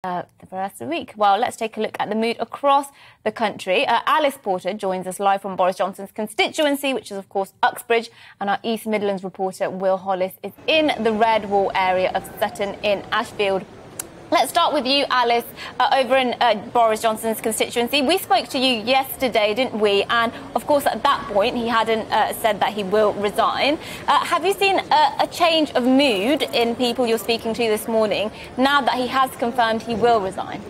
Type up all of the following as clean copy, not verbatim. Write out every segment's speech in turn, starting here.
For the rest of the week. Well, let's take a look at the mood across the country. Alice Porter joins us live from Boris Johnson's constituency, which is, of course, Uxbridge, and our East Midlands reporter, Will Hollis, is in the Red Wall area of Sutton in Ashfield. Let's start with you, Alice, over in Boris Johnson's constituency. We spoke to you yesterday, didn't we? And, of course, at that point, he hadn't said that he will resign. Have you seen a change of mood in people you're speaking to this morning now that he has confirmed he will resign?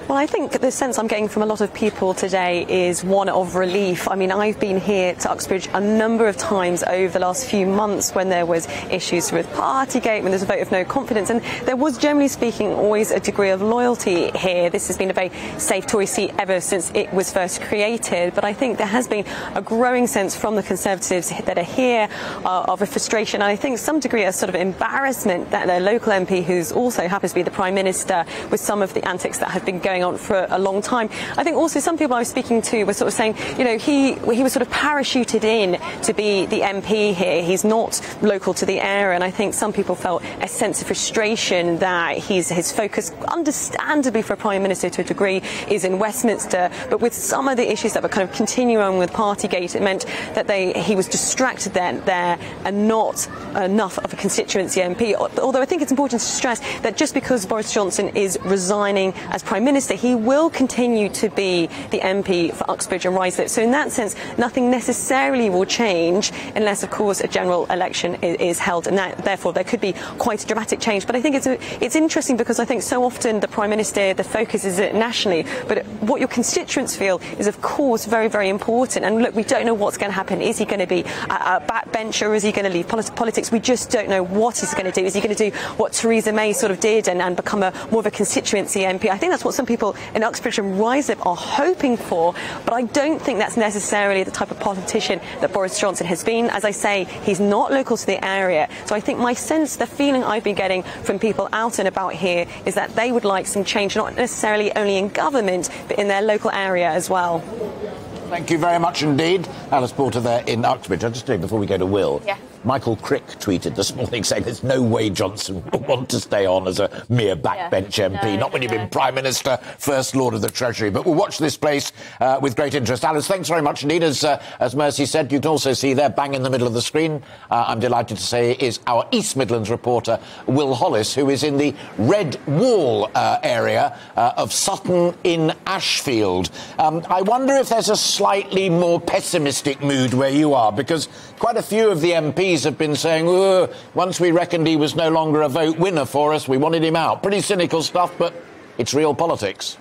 Well, I think the sense I'm getting from a lot of people today is one of relief. I mean, I've been here to Uxbridge a number of times over the last few months when there was issues with Partygate, when there's a vote of no confidence, and there was, generally speaking, always a degree of loyalty here. This has been a very safe Tory seat ever since it was first created, but I think there has been a growing sense from the Conservatives that are here of a frustration, and I think some degree of sort of embarrassment that their local MP, who's also happens to be the Prime Minister, with some of the antics that have been going on for a long time. I think also some people I was speaking to were sort of saying, you know, he was sort of parachuted in to be the MP here. He's not local to the area, and I think some people felt a sense of frustration that his focus, understandably for a Prime Minister to a degree, is in Westminster, but with some of the issues that were kind of continuing on with Partygate, it meant that he was distracted there and not enough of a constituency MP. Although I think it's important to stress that just because Boris Johnson is resigning as Prime Minister, he will continue to be the MP for Uxbridge and Ruislip. So in that sense, nothing necessarily will change unless, of course, a general election is held, and that, therefore there could be quite a dramatic change. But I think it's interesting because I think so often the Prime Minister, the focus is nationally, but what your constituents feel is, of course, very, very important. And look, we don't know what's going to happen. Is he going to be a backbencher, or is he going to leave politics? We just don't know what he's going to do. Is he going to do what Theresa May sort of did and become more of a constituency MP? I think that's what some people in Uxbridge and Ruislip are hoping for, but I don't think that's necessarily the type of politician that Boris Johnson has been. As I say, he's not local to the area, so I think my sense, the feeling I've been getting from people out and about here, is that they would like some change, not necessarily only in government, but in their local area as well. Thank you very much indeed. Alice Porter there in Uxbridge. I'll just say before we go to Will, Michael Crick tweeted this morning saying there's no way Johnson will want to stay on as a mere backbench MP, not when you've been Prime Minister, First Lord of the Treasury. But we'll watch this place with great interest. Alice, thanks very much indeed. As Mercy said, you can also see there, bang in the middle of the screen, I'm delighted to say, is our East Midlands reporter, Will Hollis, who is in the Red Wall area of Sutton in Ashfield. I wonder if there's a slightly more pessimistic mood where you are, because quite a few of the MPs have been saying, once we reckoned he was no longer a vote winner for us, we wanted him out. Pretty cynical stuff, but it's real politics.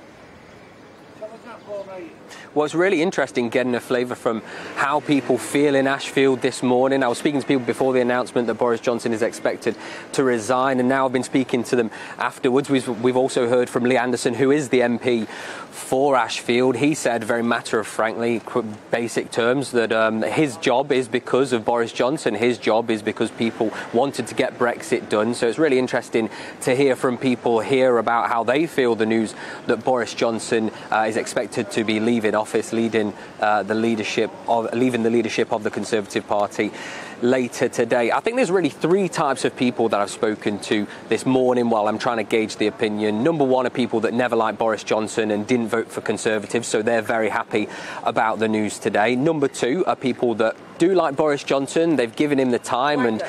Well, it's really interesting getting a flavour from how people feel in Ashfield this morning. I was speaking to people before the announcement that Boris Johnson is expected to resign, and now I've been speaking to them afterwards. We've also heard from Lee Anderson, who is the MP for Ashfield. He said, very matter-of-frankly, basic terms, that his job is because of Boris Johnson. His job is because people wanted to get Brexit done. So it's really interesting to hear from people here about how they feel the news that Boris Johnson is expected to be leaving office, leaving the leadership of the Conservative Party later today. I think there's really three types of people that I've spoken to this morning while I'm trying to gauge the opinion. Number one are people that never liked Boris Johnson and didn't vote for Conservatives, so they're very happy about the news today. Number two are people that do like Boris Johnson. They've given him the time and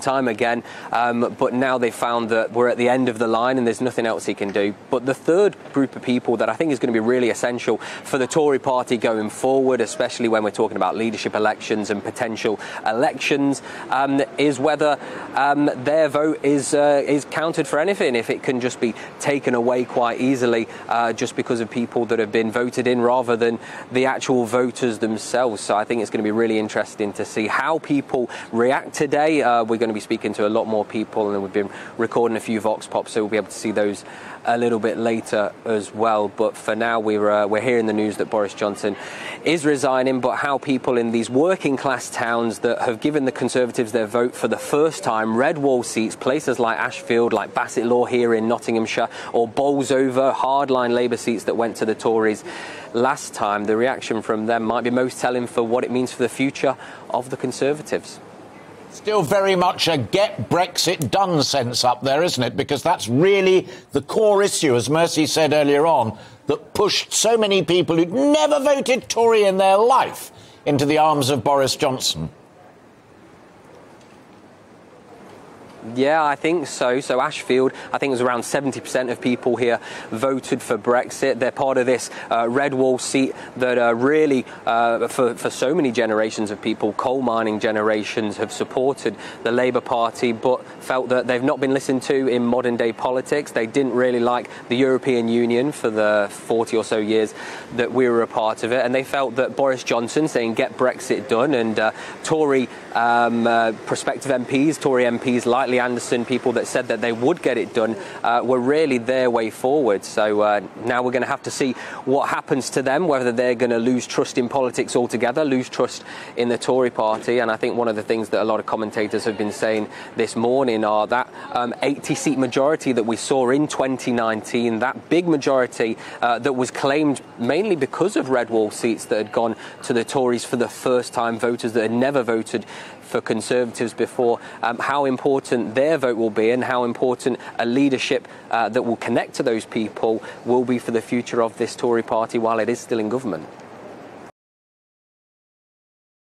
time again, but now they've found that we're at the end of the line and there's nothing else he can do. But the third group of people that I think is going to be really essential for the Tory party going forward, especially when we're talking about leadership elections and potential elections, is whether their vote is counted for anything, if it can just be taken away quite easily just because of people that have been voted in rather than the actual voters themselves. So I think it's going to be really interesting to see how people react today. We're going to be speaking to a lot more people, and we've been recording a few Vox Pops, so we'll be able to see those a little bit later as well. But for now, we're hearing the news that Boris Johnson is resigning, but how people in these working class towns that have given the Conservatives their vote for the first time, Red Wall seats, places like Ashfield, like Bassett Law here in Nottinghamshire, or Bolsover, hardline Labour seats that went to the Tories last time, the reaction from them might be most telling for what it means for the future of the Conservatives. Still very much a get Brexit done sense up there, isn't it? Because that's really the core issue, as Mercy said earlier on, that pushed so many people who'd never voted Tory in their life into the arms of Boris Johnson. Yeah, I think so. So Ashfield, I think it was around 70% of people here voted for Brexit. They're part of this red wall seat that really, for so many generations of people, coal mining generations, have supported the Labour Party, but felt that they've not been listened to in modern day politics. They didn't really like the European Union for the 40 or so years that we were a part of it. And they felt that Boris Johnson saying get Brexit done, and Tory prospective MPs, Tory MPs like Anderson, people that said that they would get it done, were really their way forward. So now we're going to have to see what happens to them, whether they're going to lose trust in politics altogether, lose trust in the Tory party. And I think one of the things that a lot of commentators have been saying this morning are that 80-seat majority that we saw in 2019, that big majority that was claimed mainly because of red wall seats that had gone to the Tories for the first time, voters that had never voted for Conservatives before, how important their vote will be and how important a leadership that will connect to those people will be for the future of this Tory party while it is still in government.